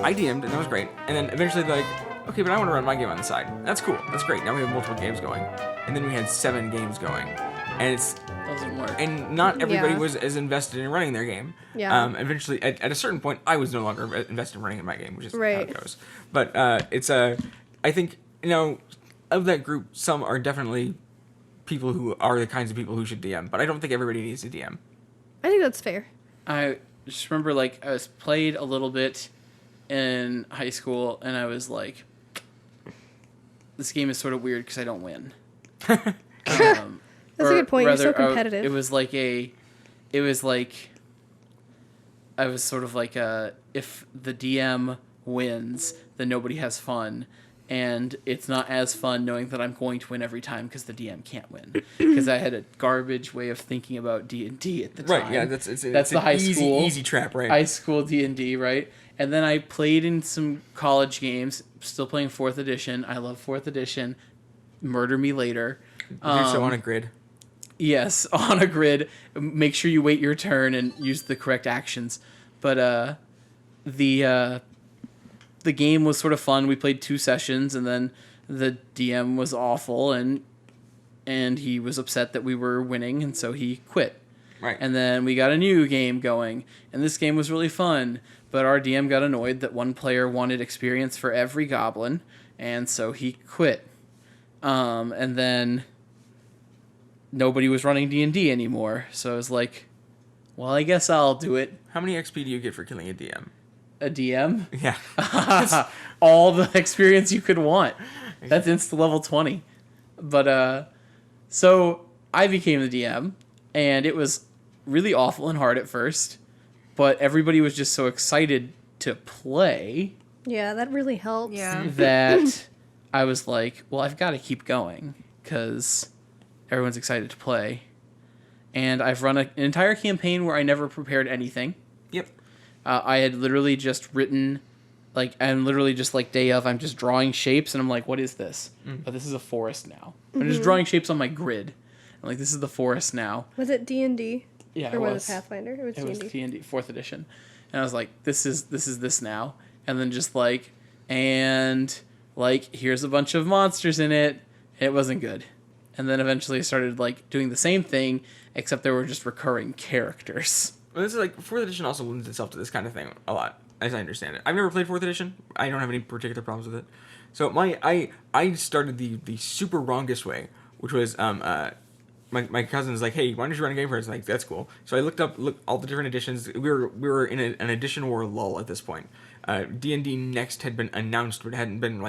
I DM'd, and that was great. And then eventually they're like, okay, but I want to run my game on the side. That's cool. That's great. Now we have multiple games going. And then we had 7 games going. And it's... Doesn't work. And not everybody was as invested in running their game. Yeah. Eventually, at a certain point, I was no longer invested in running in my game, which is how Right. it goes. But it's I think, of that group, some are definitely people who are the kinds of people who should DM. But I don't think everybody needs to DM. I think that's fair. I just remember, I was played a little bit in high school, and I was like, this game is sort of weird because I don't win. That's a good point. You're so competitive. It was like I was sort of like if the DM wins, then nobody has fun. And it's not as fun knowing that I'm going to win every time because the DM can't win. Because I had a garbage way of thinking about D&D at the time. Right, yeah, that's the high school easy trap, right? High school D&D, right? And then I played in some college games, still playing 4th edition. I love 4th edition. Murder me later. Do so on a grid. Yes, on a grid. Make sure you wait your turn and use the correct actions. But the game was sort of fun. We played 2 sessions, and then the DM was awful, and he was upset that we were winning, and so he quit. Right. And then we got a new game going, and this game was really fun, but our DM got annoyed that one player wanted experience for every goblin, and so he quit. And then nobody was running D&D anymore, so I was like, well, I guess I'll do it. How many XP do you get for killing a DM? A DM? Yeah. All the experience you could want. That's insta level 20. But, so I became the DM, and it was really awful and hard at first, but everybody was just so excited to play. Yeah, that really helps. Yeah. That I was like, well, I've got to keep going, because everyone's excited to play. And I've run an entire campaign where I never prepared anything. Yep. I had literally just written, I'm literally just day of, I'm just drawing shapes, and I'm like, what is this? But this is a forest now. I'm just drawing shapes on my grid. I'm this is the forest now. Was it D&D? Yeah, or it was it Pathfinder? It was D&D. It was D&D, 4th edition. And I was like, this is this now. And then just here's a bunch of monsters in it. It wasn't good. And then eventually I started doing the same thing, except there were just recurring characters. Well, this is 4th edition also lends itself to this kind of thing a lot, as I understand it. I've never played 4th edition. I don't have any particular problems with it. So I started the super wrongest way, which was my cousin's like, hey, why don't you run a game for us? Like, that's cool. So I looked all the different editions. We were in an edition war lull at this point. D&D Next had been announced, but it hadn't been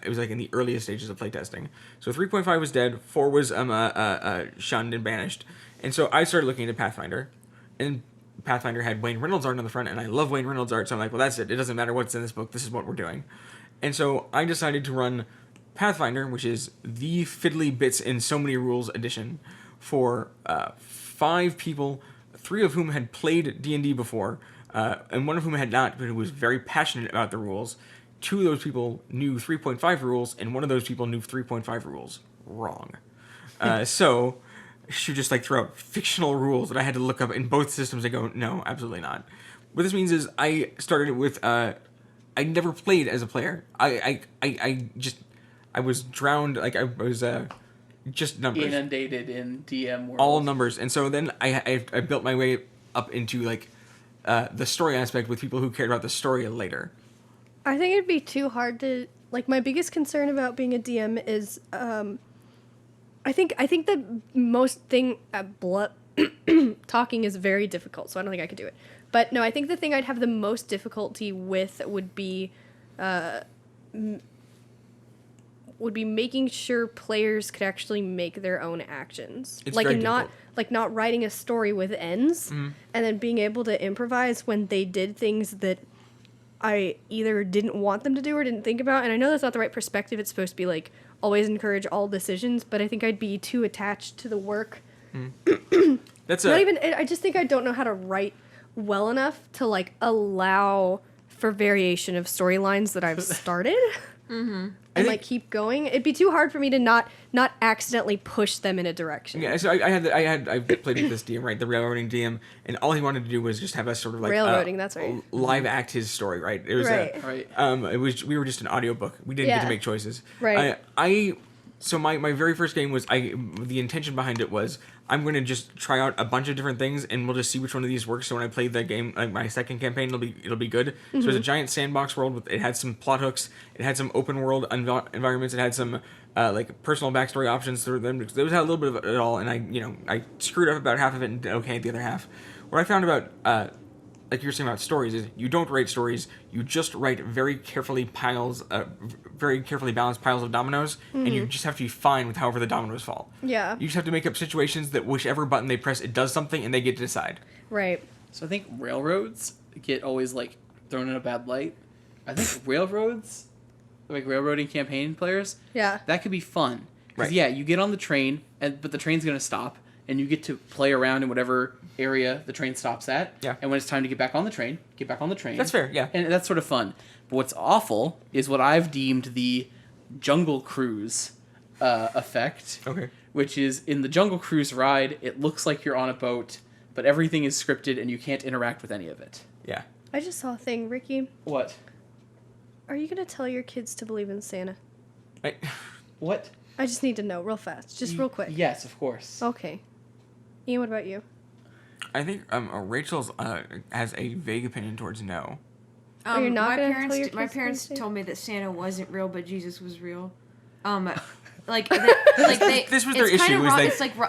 it was in the earliest stages of playtesting. So 3.5 was dead, 4 was shunned and banished, and so I started looking into Pathfinder, and Pathfinder had Wayne Reynolds art on the front, and I love Wayne Reynolds art, so I'm like, well, that's it. It doesn't matter what's in this book. This is what we're doing. And so I decided to run Pathfinder, which is the fiddly bits in so many rules edition, for 5 people, 3 of whom had played D&D before, and one of whom had not, but who was very passionate about the rules. 2 of those people knew 3.5 rules, and one of those people knew 3.5 rules wrong. So she just throw out fictional rules that I had to look up in both systems and go, no, absolutely not. What this means is I started with I never played as a player. I was drowned, I was just numbers. Inundated in DM world. All numbers. And so then I built my way up into the story aspect with people who cared about the story later. I think it'd be too hard to my biggest concern about being a DM is I think the most thing talking is very difficult, so I don't think I could do it. But no, I think the thing I'd have the most difficulty with would be making sure players could actually make their own actions. It's very difficult. Not writing a story with ends and then being able to improvise when they did things that I either didn't want them to do or didn't think about. And I know that's not the right perspective. It's supposed to be always encourage all decisions, but I think I'd be too attached to the work. I just think I don't know how to write well enough to allow for variation of storylines that I've started. and like keep going. It'd be too hard for me to not accidentally push them in a direction. Yeah, so I played with this DM, right, the railroading DM, and all he wanted to do was just have us sort of like Railroading, that's right. live act his story, right? It was Right. we were just an audiobook. We didn't get to make choices. Right. So my very first game was the intention behind it was I'm going to just try out a bunch of different things and we'll just see which one of these works. So when I play the game, like my second campaign, it'll be good. So it was a giant sandbox world it had some plot hooks, it had some open world environments, it had some like personal backstory options through them. There was a little bit of it all, and I screwed up about half of it and did okay the other half. What I found about like you were saying about stories is you don't write stories, you just write very carefully balanced piles of dominoes, and you just have to be fine with however the dominoes fall. Yeah. You just have to make up situations that whichever button they press, it does something, and they get to decide. Right. So I think railroads get always like thrown in a bad light. I think railroads, like railroading campaign players, that could be fun. Right. Yeah, you get on the train, but the train's gonna stop, and you get to play around in whatever area the train stops at. Yeah. And when it's time to get back on the train, get back on the train. That's fair, yeah. And that's sort of fun. But what's awful is what I've deemed the Jungle Cruise effect. Okay. Which is in the Jungle Cruise ride, it looks like you're on a boat, but everything is scripted and you can't interact with any of it. Yeah. I just saw a thing, Ricky. What? Are you gonna tell your kids to believe in Santa? What? I just need to know real fast, just real quick. Yes, of course. Okay. Ian, what about you? I think Rachel's has a vague opinion towards no. You're not my gonna parents tell your my kids parents to? told me that Santa wasn't real, but Jesus was real. Like This was their issue.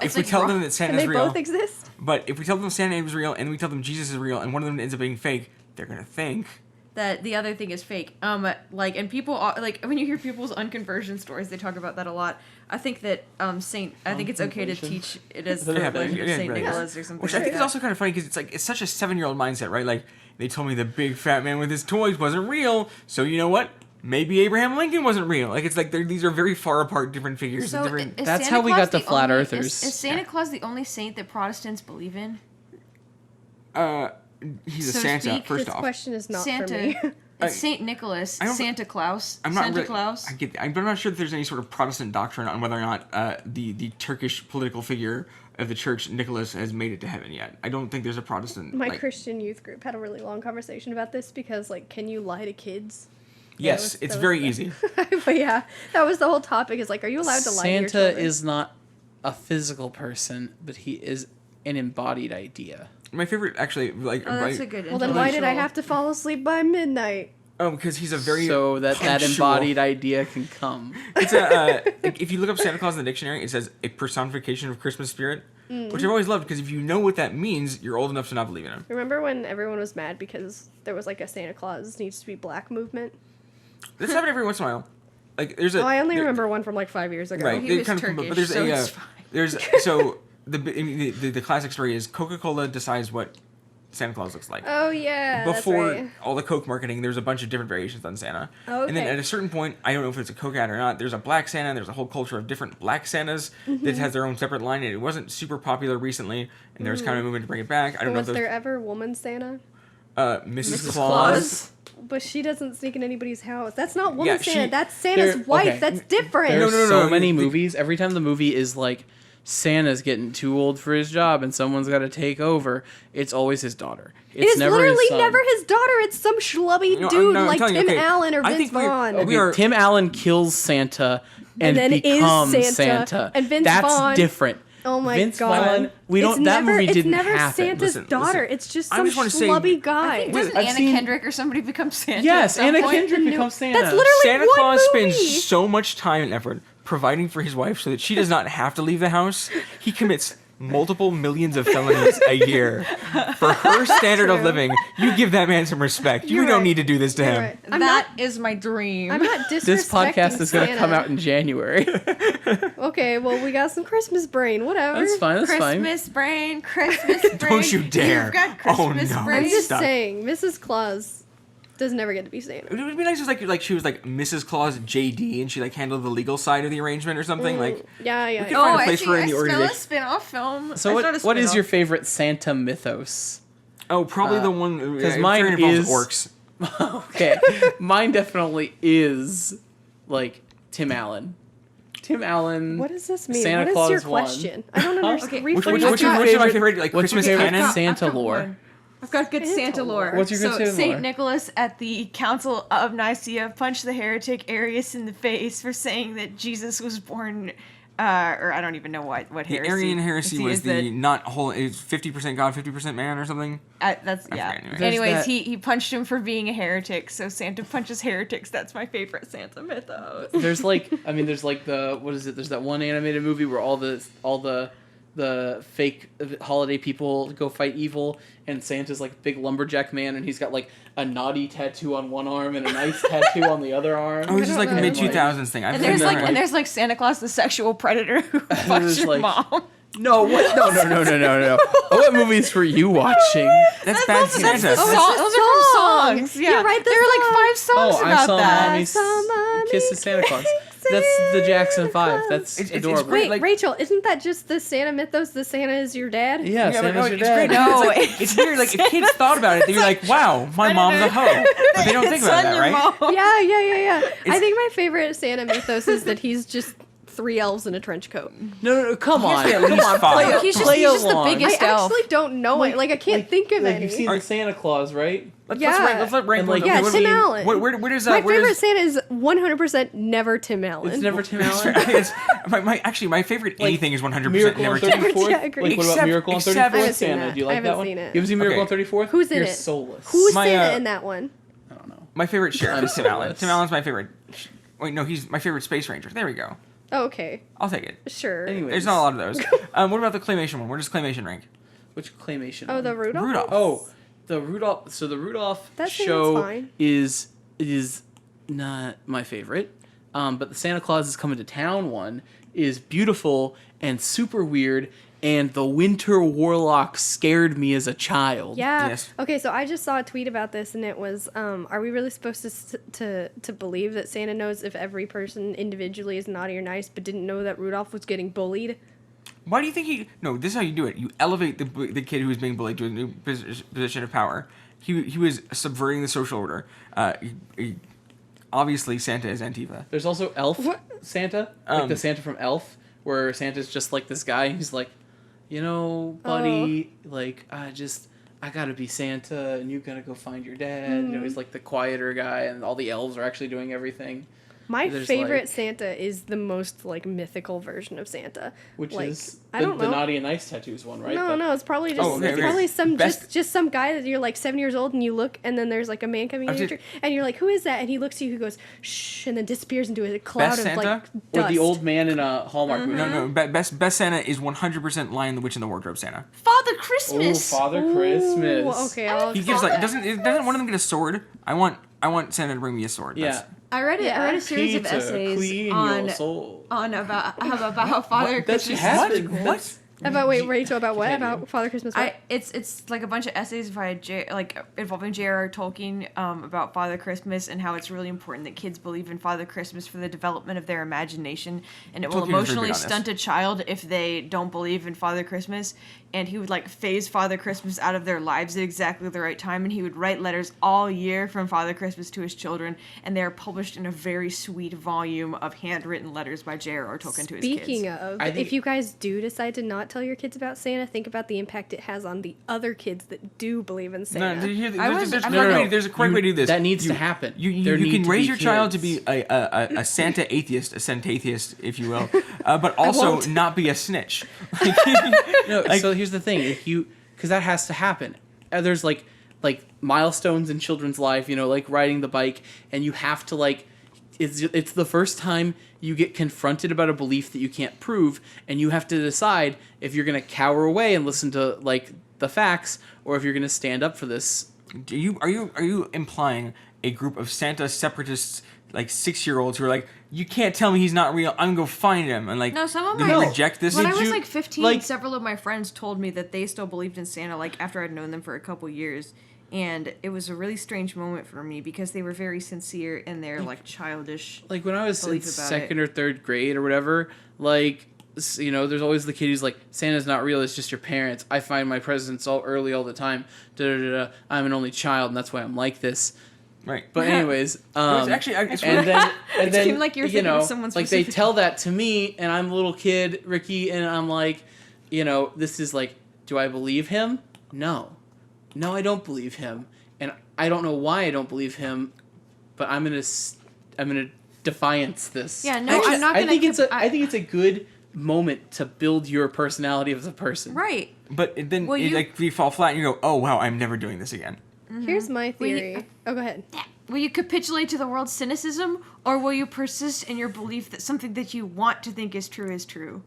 If we tell them that Can Santa's they real, both exist? but if we tell them Santa is real and we tell them Jesus is real and one of them ends up being fake, they're gonna think that the other thing is fake. And people like when you hear people's unconversion stories, they talk about that a lot. I think that I think it's okay to teach it as the religion of Saint Nicholas or something. Which I think is also kind of funny because it's such a 7-year-old mindset, right? Like they told me the big fat man with his toys wasn't real, so you know what? Maybe Abraham Lincoln wasn't real. Like it's like these are very far apart different figures. So That's how we got the flat earthers. Is Santa Claus the only saint that Protestants believe in? He's a So to Santa. speak. First This off, question is not Santa. for me. It's Saint Nicholas, Santa Claus, I'm not Santa really, Claus. I get that. I'm not sure if there's any sort of Protestant doctrine on whether or not the Turkish political figure of the church, Nicholas, has made it to heaven yet. I don't think there's a Protestant. My Christian youth group had a really long conversation about this because, like, can you lie to kids? Yes, it's very easy. But yeah, that was the whole topic. Is like, are you allowed to lie to your children? Santa is not a physical person, but he is an embodied idea. My favorite, actually, That's a good. Well, then why did I have to fall asleep by midnight? Oh, because he's a very so that punctual- embodied idea can come. It's a if you look up Santa Claus in the dictionary, it says a personification of Christmas spirit, which I've always loved because if you know what that means, you're old enough to not believe in him. Remember when everyone was mad because there was like a Santa Claus needs to be black movement? This happens every once in a while. Like there's a. I only remember one from like 5 years ago. Right, He they was kind of Turkish, but there's so a it's fine. there's so the classic story is Coca-Cola decides what Santa Claus looks like. Oh yeah, Before that's right. all the Coke marketing, there's a bunch of different variations on Santa. Oh, And then okay. at a certain point, I don't know if it's a Coke ad or not, there's a black Santa, and there's a whole culture of different black Santas Mm-hmm. that has their own separate line, and it wasn't super popular recently, and there was kind of a movement to bring it back. I don't know Was if there ever woman Santa? Mrs. Mrs. Claus. But she doesn't sneak in anybody's house. That's not woman Yeah, Santa. she- That's Santa's There- wife. okay. That's different. There's no, so no, many the- movies. Every time the movie is like Santa's getting too old for his job and someone's got to take over, it's always his daughter. It is never literally his son. never his daughter. It's some schlubby No, dude I'm like telling Tim you, okay, Allen or I Vince think we're- Vaughn. okay, Okay, We are- Tim Allen kills Santa and then is becomes Santa, and Vince That's Vaughn- different. Oh my Vince god! Vaughn, we don't. That movie it's didn't never happen. Santa's Listen, daughter. listen. It's just I some just wanna say- schlubby I guy. think doesn't I've Anna seen- Kendrick or somebody become Santa? Yes, at some Anna point? Kendrick becomes Santa. That's literally Santa one Claus movie. spends so much time and effort providing for his wife so that she does not have to leave the house. He commits multiple millions of felonies a year. For her standard of true. living, you give that man some respect. You You're don't right. need to do this to You're him. right. I'm That is my dream. not disrespecting This podcast is going to Santa. come out in January. Okay, well we got some Christmas brain. Whatever. That's fine. That's fine. Christmas brain, Christmas brain. Don't you dare. You've got Oh, Christmas no. brain. I'm just Stop. saying, Mrs. Claus does never get to be Santa. It would be nice if like she was like Mrs. Claus JD and she like handled the legal side of the arrangement or something. Like Yeah, yeah. could yeah. find Oh, a place for her in the I smell a organization. spin-off film. So what is your favorite Santa mythos? oh, probably the one 'cause it mine involves is- orcs. Okay, mine definitely is like Tim Allen. Tim Allen. What does this mean? Santa What is Claus your 1. question? I don't understand. Okay. Which Rephrase is that. my favorite like what's your Christmas favorite canon? Santa I've got lore? one. I've got good Santa lore. What's your good Santa lore? Saint Nicholas at the Council of Nicaea punched the heretic Arius in the face for saying that Jesus was born, or I don't even know what The heresy. Arian heresy Is was that- the not whole. It's 50% God, 50% man, or something. That's I yeah. forget anyway. There's Anyways, that- he punched him for being a heretic. So Santa punches heretics. That's my favorite Santa mythos. There's like the what is it? There's that one animated movie where all the fake holiday people go fight evil, and Santa's like a big lumberjack man, and he's got like a naughty tattoo on one arm and a nice tattoo on the other arm. Oh, it's just like a know. mid 2000s thing. I've And seen there's that. like like Santa Claus the sexual predator who was fucks your like- mom. No, what? No. What movies were you watching? That's bad Santa. Those are from songs. Yeah, You're right, the there were like 5 songs Oh, I about saw that. Mommy Kisses Santa Claus. That's the Jackson 5. That's It's adorable. great. Wait, like- Rachel, isn't that just the Santa mythos? The Santa is your dad? Yeah, Yeah, but Santa's no, your it's dad. great. No, it's, like, it's weird. Like if kids thought about it, they'd be like, "Wow, my mom's a hoe," but they don't think about that, right? Yeah. I think my favorite Santa mythos is that he's just 3 elves in a trench coat. No, come on. at Come least on, 5. play, He's just- play he's just the along. biggest- I elf. actually don't know it. Like, I can't think of any. You've seen the Santa Claus, right? Let's Yeah. let rank And, one. like, Okay, yeah, what- Tim Allen. Where does my where favorite does, Santa is 100% never Tim Allen. It's never Tim Allen. it's, my favorite anything is 100% Miracle never on Tim. 34th? Yeah, agreed. Like, what about Except- Miracle on except- 34th I haven't seen Santa? that. Do you I like haven't that one? seen it. You ever seen Miracle Okay. on 34th? Who's in You're it? soulless. Who's My, Santa uh, in that one? I don't know. My favorite sheriff is Tim Allen. soulless. Tim Allen's my favorite. Wait, no, he's my favorite space ranger. There we go. Oh, okay. I'll take it. Sure. Anyways. There's not a lot of those. What about the claymation one? Where does claymation rank? Which claymation? Oh, the one? Rudolph? Rudolph. Oh, the Rudolph. So the Rudolph That seems show fine. is not my favorite. But the Santa Claus is Coming to Town one is beautiful and super weird. And the Winter Warlock scared me as a child. Yeah. Yes. Okay, so I just saw a tweet about this, and it was, are we really supposed to believe that Santa knows if every person individually is naughty or nice, but didn't know that Rudolph was getting bullied? Why do you think he? No, this is how you do it. You elevate the kid who is being bullied to a new position of power. He was subverting the social order. Obviously, Santa is Antifa. There's also Elf What? Santa, like the Santa from Elf, where Santa's just like this guy. He's like, buddy, like I gotta be Santa, and you gotta go find your dad. He's like the quieter guy, and all the elves are actually doing everything. My There's, favorite like- Santa is the most, like, mythical version of Santa. Which like, is I the don't know. naughty and nice tattoos one, right? No, it's probably just Oh, okay, it's okay. probably some Best- just some guy that you're like 7 years old and you look and then there's like a man coming in I've your tree, and you're like, who is that? And he looks at you, he goes shh, and then disappears into a cloud Best of Santa? like Or dust. the old man in a Hallmark movie. No. Best Santa is 100% Lion the Witch in the Wardrobe Santa. Father Oh, Christmas. Father Ooh, Christmas. Okay, I'll He gives like doesn't one of them get a sword? I want Santa to bring me a sword. Yeah. I read Yeah. a series of Peter, essays clean on your soul. about how Father That Christmas. should happen. What? about Rachel, about what? Continue. About Father Christmas? What? It's like a bunch of essays by involving J.R.R. Tolkien about Father Christmas and how it's really important that kids believe in Father Christmas for the development of their imagination, and it will Tolkien is very big emotionally on this. stunt a child if they don't believe in Father Christmas. And he would like phase Father Christmas out of their lives at exactly the right time, and he would write letters all year from Father Christmas to his children, and they are published in a very sweet volume of handwritten letters by J.R.R. Tolkien to his kids. Speaking of, I think- if you guys do decide to not tell your kids about Santa, think about the impact it has on the other kids that do believe in Santa. There's a correct way to do this. That needs to happen. You There can need to raise be your child to kids. be a Santa atheist, a Santatheist, if you will, but also won't. not be a snitch. No, so here's the thing: because that has to happen. There's like milestones in children's life, like riding the bike, and you have to like. It's the first time you get confronted about a belief that you can't prove, and you have to decide if you're gonna cower away and listen to like the facts, or if you're gonna stand up for this. Are you implying a group of Santa separatists, like 6-year-olds, who are like, you can't tell me he's not real? I'm gonna go find him, and like, No, some of do my- they reject this? When I Did was you- like 15, like- several of my friends told me that they still believed in Santa, like after I'd known them for a couple years. And it was a really strange moment for me because they were very sincere in their like childish. Like when I was in Belief about second it. or third grade or whatever, like there's always the kid who's like, Santa's not real, it's just your parents. I find my presents all early all the time. Da da da da. I'm an only child, and that's why I'm like this. Right. But anyways, It was actually, it's and then It seemed like you were thinking of someone like they specific. tell that to me, and I'm a little kid, Ricky, and I'm like, this is like, do I believe him? No, I don't believe him, and I don't know why I don't believe him, but I'm gonna defiance this. Yeah, no, I'm not I gonna. think it's a good moment to build your personality as a person. Right. But then Well, you fall flat and you go, oh wow, I'm never doing this again. Here's my Well, you- theory. Oh, go ahead. Will you capitulate to the world's cynicism, or will you persist in your belief that something that you want to think is true?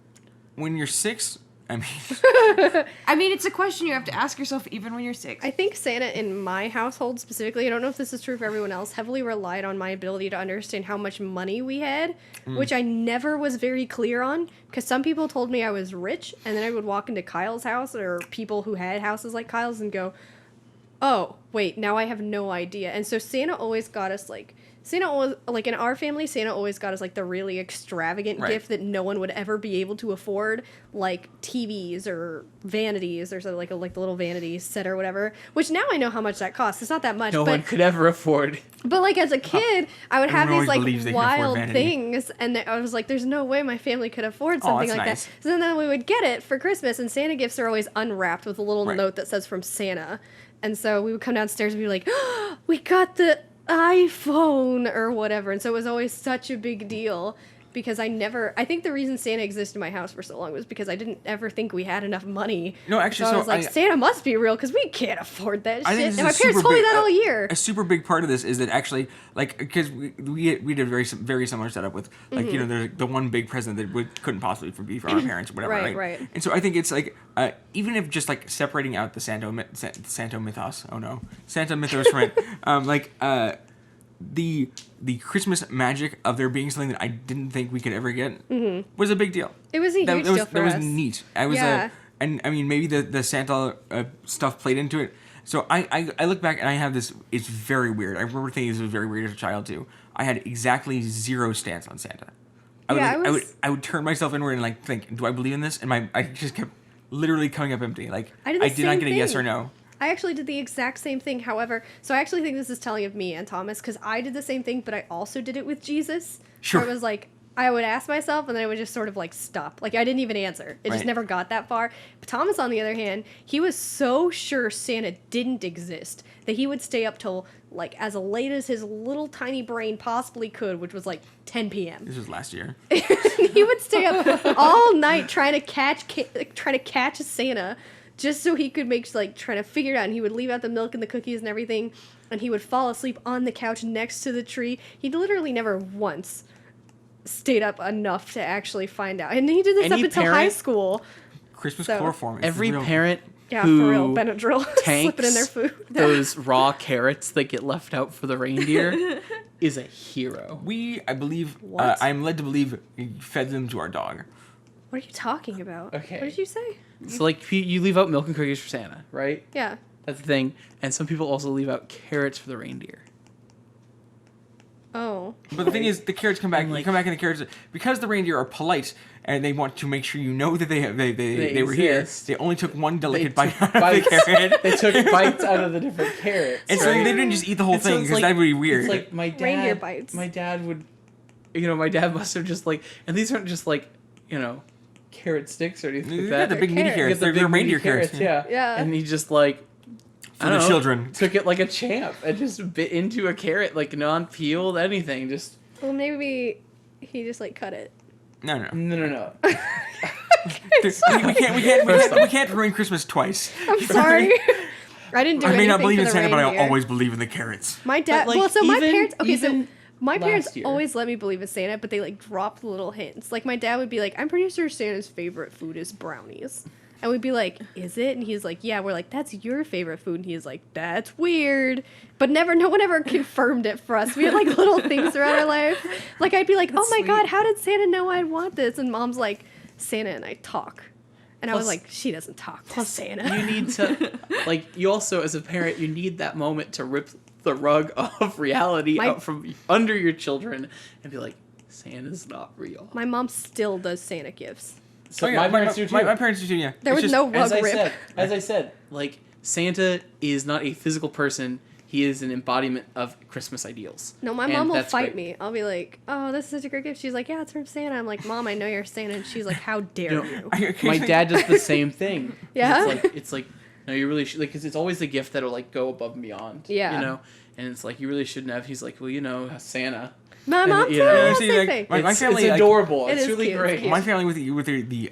When you're 6, I mean, I mean, it's a question you have to ask yourself even when you're 6. I think Santa in my household specifically, I don't know if this is true for everyone else, heavily relied on my ability to understand how much money we had, which I never was very clear on, because some people told me I was rich, and then I would walk into Kyle's house or people who had houses like Kyle's and go, oh, wait, now I have no idea. And so Santa always got us in our family, Santa always got us like the really extravagant Right. gift that no one would ever be able to afford, like TVs or vanities or something, like the little vanity set or whatever, which now I know how much that costs. It's not that much. No but one could ever afford. But like as a kid, I would have Everyone these always believes they like can afford wild vanity. things, and I was like, "There's no way my family could afford something that's like nice. that." So then we would get it for Christmas, and Santa gifts are always unwrapped with a little Right. note that says "From Santa," and so we would come downstairs and be like, oh, "We got the iPhone or whatever," and so it was always such a big deal. Because I think the reason Santa existed in my house for so long was because I didn't ever think we had enough money. No, actually, so I so was like, I- Santa must be real because we can't afford that I think shit. this And my is a parents super told me big- that all year. A super big part of this is that actually, like, because we did a very similar setup with, like, there's the one big present that we couldn't possibly be for our parents or whatever, Right, right? right. And so I think it's like, even if just like separating out the Santa mythos, Santa mythos from it, the Christmas magic of there being something that I didn't think we could ever get was a big deal. It was a huge deal for that us. was neat. I was Yeah. and I mean maybe the Santa stuff played into it. So I look back and I have this. It's very weird. I remember thinking this was very weird as a child too. I had exactly zero stance on Santa. I would turn myself inward and like think, do I believe in this? And I just kept literally coming up empty. Like I did the did not same get a yes thing. or no. I actually did the exact same thing. However, so I actually think this is telling of me and Thomas because I did the same thing, but I also did it with Jesus. Sure. Where I was like, I would ask myself and then I would just sort of like stop. Like I didn't even answer. It just Right. never got that far. But Thomas, on the other hand, he was so sure Santa didn't exist that he would stay up till like as late as his little tiny brain possibly could, which was like 10 p.m. This was last year. He would stay up all night trying to catch Santa just so he could trying to figure it out. And he would leave out the milk and the cookies and everything, and he would fall asleep on the couch next to the tree. He literally never once stayed up enough to actually find out. And he did this Any up until high parent- school. Christmas So- chloroform. Is Every real. parent Yeah, who for real. Benadryl. Slip it in their tanks food. those raw carrots that get left out for the reindeer is a hero. I believe, What? I'm led to believe, we fed them to our dog. What are you talking about? Okay. What did you say? So like you leave out milk and cookies for Santa, right? Yeah. That's the thing. And some people also leave out carrots for the reindeer. Oh. But the thing is, the carrots come back. And, You like- come back, and the carrots, because the reindeer are polite and they want to make sure you know that they were here. exist. They only took one They delicate took bite out of bites. the carrot, They took bites out of the different carrots. and so right? they didn't just eat the whole And so thing it's because that would be weird. It's like my dad. Reindeer bites. My dad would, my dad must have just like, and these aren't just like, carrot sticks or anything like They that. got the big meaty carrots. You carrots. get the They're big reindeer meaty carrots. Yeah. And he just like, For the children. took it like a champ and just bit into a carrot, like non-peeled, anything. Just Well, maybe he just cut it. No. no. We can't ruin Christmas twice. I'm sorry. I didn't do I may anything not believe for in the Santa, but I reindeer. always believe in the carrots. My dad. But, Well, so my even- parents. Okay, so even my parents last year. always let me believe in Santa, but they dropped little hints. Like my dad would be like, "I'm pretty sure Santa's favorite food is brownies," and we'd be like, "Is it?" And he's like, "Yeah." We're like, "That's your favorite food," and he's like, "That's weird." But no one ever confirmed it for us. We had little things throughout our life. Like I'd be like, "Oh my sweet. god, how did Santa know I'd want this?" And Mom's like, "Santa and I talk." And I was Plus- like, she doesn't talk to Santa. You need to, you also, as a parent, you need that moment to rip the rug of reality My- out from under your children and be like, Santa's not real. My mom still does Santa gifts. So Oh, yeah, my parents do too. My parents do too. Yeah. There It's was just- no rug rip. As I said, Santa is not a physical person. he is an embodiment of Christmas ideals. No, my And mom will that's fight great. me. I'll be like, "Oh, this is such a great gift." She's like, "Yeah, it's from Santa." I'm like, "Mom, I know you're Santa." And she's like, "How dare you?" My dad does the same thing. Yeah? It's like no, you really should, like, 'cause it's always the gift that'll like go above and beyond. Yeah. You know, and it's like you really shouldn't have. He's like, well, you know, Santa. My And, mom you too. know, Same see, like, thing. my It's, family, it's like- adorable. It It's is really cute, it's great. cute. My family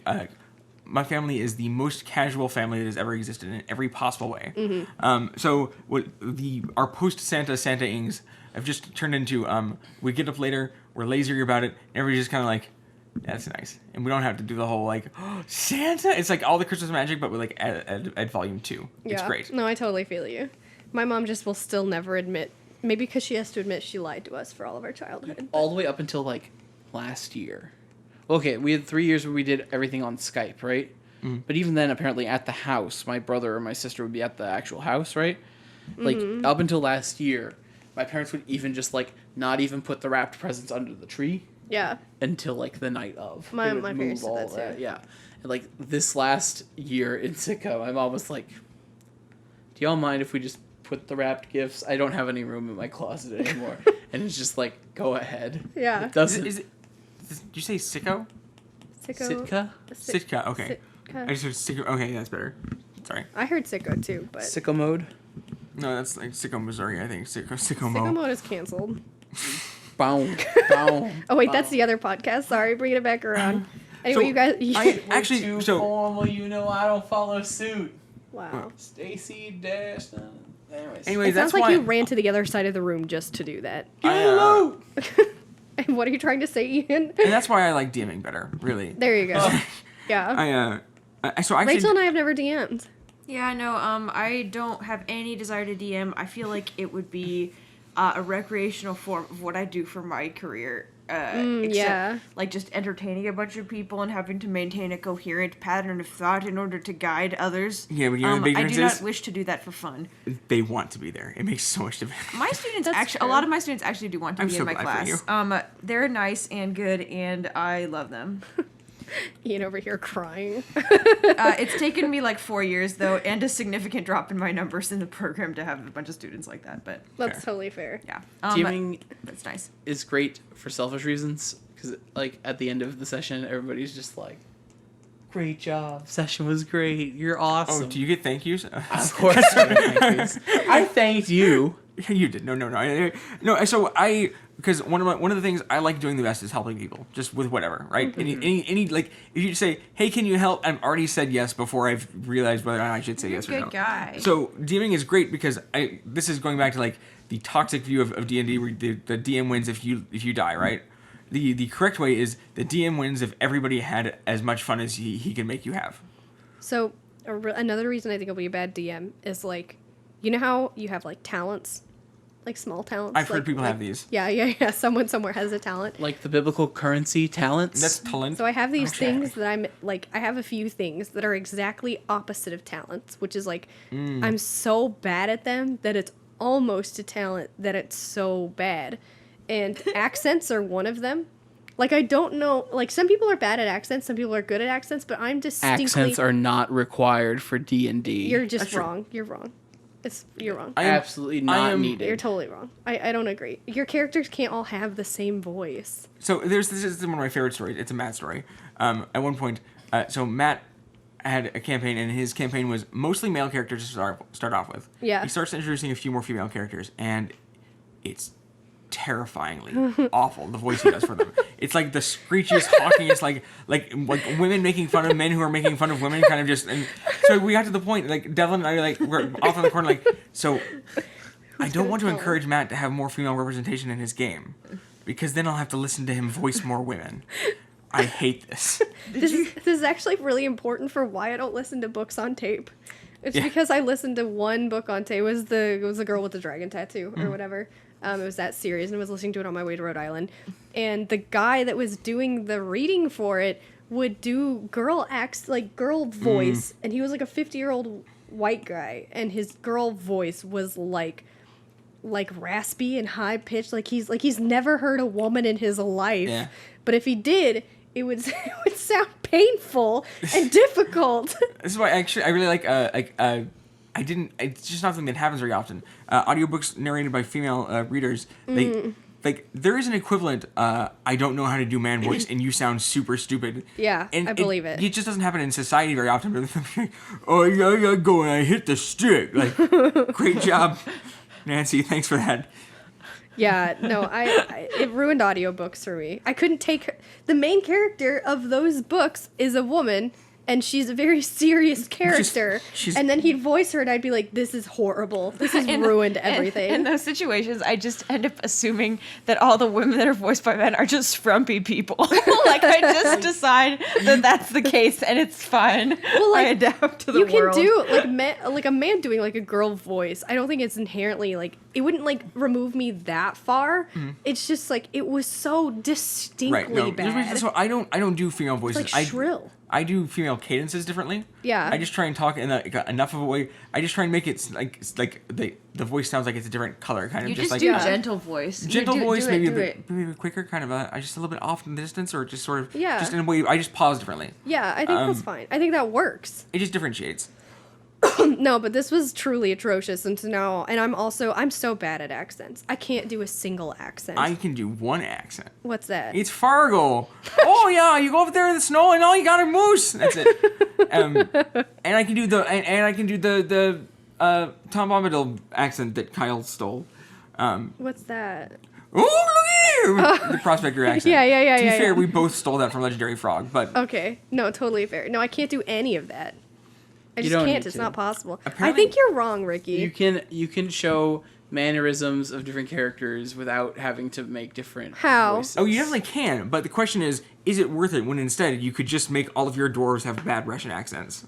my family is the most casual family that has ever existed in every possible way. So our post Santa ings have just turned into we get up later, we're lazy about it, and everybody's just kind of like, that's nice, and we don't have to do the whole like Santa. It's like all the Christmas magic, but with like at volume 2. It's Yeah. great. No, I totally feel you. My mom just will still never admit. Maybe because she has to admit she lied to us for all of our childhood. All the way up until like last year. Okay, we had 3 years where we did everything on Skype, right? But even then, apparently at the house, my brother or my sister would be at the actual house, right? Like up until last year, my parents would even just like not even put the wrapped presents under the tree Yeah. until like the night of. My They would parents move did all that, too. Yeah, and like this last year in Sicko, my mom was like, "Do y'all mind if we just put the wrapped gifts? I don't have any room in my closet anymore." And it's just like, go ahead. Yeah. It doesn't. Did you say sicko? Sicko. Sitka? Sitka. Okay. Sitka. I just heard sicko. Okay, that's better. Sorry. I heard sicko too, but Sicko mode? No, that's like Sicko, Missouri. I think sicko sicko mo. mode is canceled. Boom. Boom. Oh wait, that's the other podcast. Sorry, bringing it back around. Anyway, So, you guys. I actually so formal, you know I don't follow suit. Wow. Stacy dash. Anyways. anyway, It that's sounds like why you ran to the other side of the room just to do that. I, And what are you trying to say, Ian? and that's why I like DMing better. Really. There you go. Yeah. So actually, Rachel and I have never DM'd. Yeah, no, I don't have any desire to DM. I feel like it would be a recreational form of what I do for my career. yeah. Like just entertaining a bunch of people and having to maintain a coherent pattern of thought in order to guide others. Yeah, but you know the big I difference do not is? wish to do that for fun. they want to be there. It makes so much difference. My students That's actually, true. a lot of my students actually do want to I'm be so in my glad for class. They're nice and good, and I love them. Ian over here crying. It's taken me like 4 years though, and a significant drop in my numbers in the program to have a bunch of students like that. But That's Fair. totally fair. yeah, DMing that's nice. is great for selfish reasons because, like, at the end of the session, everybody's just like, "Great job, session was great. You're awesome." Oh, do you get thank yous? Of course, I thanked you. You did. No. No. So because one of the things I like doing the best is helping people, just with whatever, right? Any like if you say, "Hey, can you help?" I've already said yes before I've realized whether or not I should say yes or Good no. guy. So DMing is great because this is going back to like the toxic view of D&D where the DM wins if you die, right? The correct way is the DM wins if everybody had as much fun as he can make you have. So another reason I think it'll be a bad DM is like, you know how you have like talents, like small talents. I've heard people have these. Yeah. Someone somewhere has a talent. Like the biblical currency talents. That's talent. So I have these Actually, things that I'm like, I have a few things that are exactly opposite of talents, which is like, I'm so bad at them that it's almost a talent that it's so bad. And accents are one of them. Like, I don't know, like, some people are bad at accents, some people are good at accents, but I'm distinctly... Accents are not required for D&D. You're just That's true. wrong. You're wrong. You're wrong. absolutely not needed. You're totally wrong. I don't agree. Your characters can't all have the same voice. So this is one of my favorite stories. It's a Matt story. At one point, so Matt had a campaign, and his campaign was mostly male characters to start off with. Yeah. He starts introducing a few more female characters, and it's terrifyingly awful, the voice he does for them. It's like the screechiest, hawkiest, like women making fun of men who are making fun of women, kind of just. And so we got to the point, like Devlin and I, like we're off in the corner, like so. I don't want to gonna tell encourage Matt to have more female representation in his game, because then I'll have to listen to him voice more women. I hate this. This is actually really important for why I don't listen to books on tape. It's Yeah. because I listened to one book on tape. It was the girl with the dragon tattoo or whatever. It was that series, and I was listening to it on my way to Rhode Island. And the guy that was doing the reading for it would do girl voice, and he was like a 50-year-old white guy, and his girl voice was like raspy and high pitched, like he's never heard a woman in his life. Yeah. But if he did, it would sound painful and difficult. This is why actually I really like I didn't. It's just not something that happens very often. Audiobooks narrated by female readers, they like there is an equivalent. I don't know how to do man voice, and you sound super stupid. Yeah, and I believe it. It just doesn't happen in society very often. Oh, I go and I hit the stick. Like, great job, Nancy. Thanks for that. Yeah, no, it ruined audiobooks for me. I couldn't take her. The main character of those books is a woman, and she's a very serious character. She's- and then he'd voice her, and I'd be like, "This is horrible. This has ruined everything." In those situations, I just end up assuming that all the women that are voiced by men are just frumpy people. Like, I just decide that that's the case, and it's fine. Well, like, I adapt to the you world. can do like a man doing like a girl voice. I don't think it's inherently like it wouldn't like remove me that far. It's just like it was so distinctly bad. So I don't do female voices. It's like shrill. I do female cadences differently. Yeah. I just try and talk in enough of a way. I just try and make it like the voice sounds like it's a different color, kind of You just like do Yeah. gentle voice. gentle You do- voice, do it, maybe do a it. bit quicker, kind of just a little bit off in the distance, or just sort of Yeah. just in a way. I just pause differently. Yeah, I think that's fine. I think that works. It just differentiates. No, but this was truly atrocious, and I'm so bad at accents. I can't do a single accent. I can do one accent. What's that? It's Fargo. Oh yeah, you go up there in the snow and all you got are moose. That's it. And I can do the Tom Bombadil accent that Kyle stole. What's that? Oh look here, the prospector accent. Yeah. To be fair, yeah. we both stole that from Legendary Frog, but Okay, no, totally fair. No, I can't do any of that. I You just don't can't. need It's to. not possible. I Apparently- think you're wrong, Ricky. You can show mannerisms of different characters without having to make different How? voices. oh, you definitely can. But the question is it worth it when instead you could just make all of your dwarves have bad Russian accents?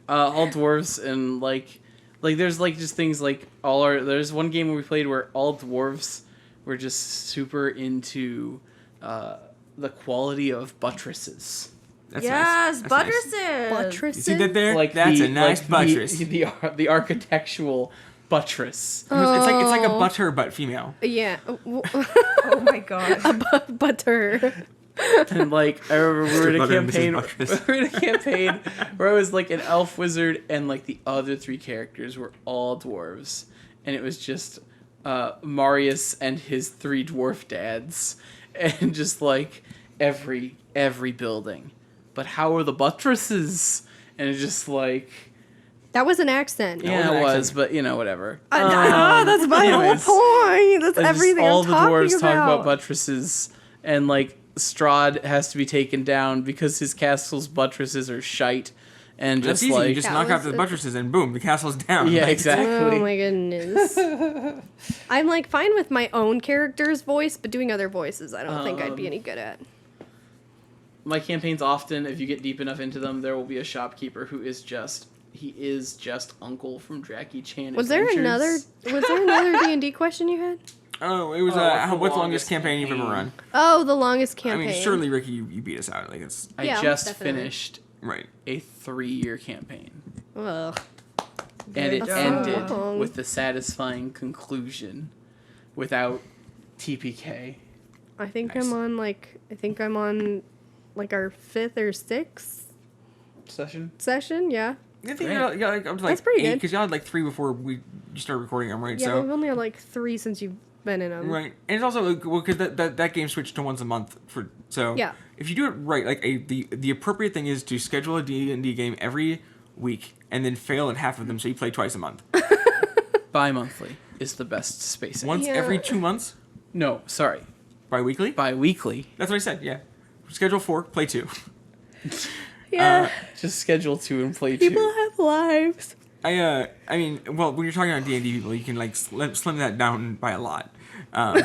All dwarves and like there's like just things like there's one game where we played where all dwarves were just super into the quality of buttresses. That's Yes, nice. That's nice. buttresses. Buttresses. You see that there? Like That's the, a nice like buttress. the architectural buttress. It's like a Oh. butter but female. Yeah. Oh my god. Butter. And like I remember we were in a Butter and Mrs. campaign Buttress. we were in a campaign where I was like an elf wizard and like the other three characters were all dwarves. And it was just Marius and his three dwarf dads and just like every building. But how are the buttresses? And it's just like That was an accent. yeah, was it an was, accent. but you know, whatever. That's my anyways. whole point. That's And just everything all I'm the talking dwarves about. talk about buttresses, and like Strahd has to be taken down because his castle's buttresses are shite, and That's just easy. like You just That knock out was the a- buttresses and boom, the castle's down. yeah, Like, exactly. Oh my goodness. I'm like fine with my own character's voice, but doing other voices, I don't think I'd be any good at. My campaigns often, if you get deep enough into them, there will be a shopkeeper who is just Uncle from Jackie Chan. Was there another D&D question you had? Oh, it was what's the what's the longest longest campaign you've ever campaign? run? Oh, the longest I campaign. mean, surely Ricky, you beat us out. Like it's I Yeah, just definitely. finished right. a 3-year campaign, Ugh. and it Good ended job. with the satisfying conclusion without TPK. I think Nice. I'm on like our 5th or 6th Session. session. Yeah. I think Great. you got like up to like That's pretty good. because you had like 3 before you started recording them, right? Yeah, so we've only had like 3 since you've been in them. right, and it's also like, well because that game switched to once a month for so Yeah. if you do it right, like the appropriate thing is to schedule a D&D game every week and then fail at half of them, so you play twice a month. Bi-monthly is the best spacing. Once Yeah. every 2 months, No, sorry. bi-weekly. Bi-weekly. That's what I said. Yeah, schedule 4, play 2. Yeah. Just schedule 2 and play 2. People have lives. I mean, well, when you're talking about D&D people, you can like slim that down by a lot. Well,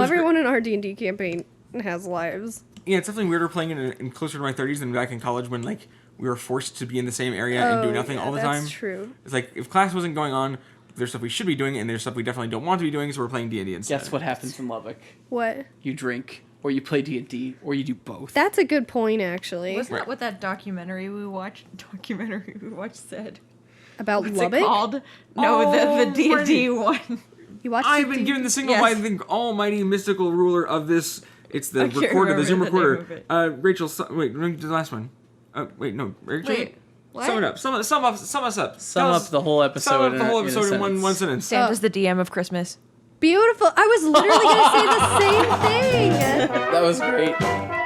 was everyone in our D&D campaign has lives. Yeah, it's definitely weirder playing in closer to my 30s than back in college when like we were forced to be in the same area and do nothing all the time. That's true. It's like if class wasn't going on, there's stuff we should be doing, and there's stuff we definitely don't want to be doing, so we're playing D&D instead. Guess what happens in Lubbock? What? You drink, or you play D&D, or you do both. That's a good point, actually. Wasn't Right. that what that documentary we watched said? About What's Lubbock? it called? No, the D&D one. You watched I've the been D- given the single Yes. by the almighty mystical ruler of this. It's the I can't recorder, the Zoom remember the name recorder. of it. Rachel, wait, the last one. Wait, no, Rachel. Wait. Sum it up. Sum us up. Sum up the whole episode. Sum up the whole in a episode in one sentence. sentence. Santa's the DM of Christmas. Beautiful. I was literally going to say the same thing. That was great.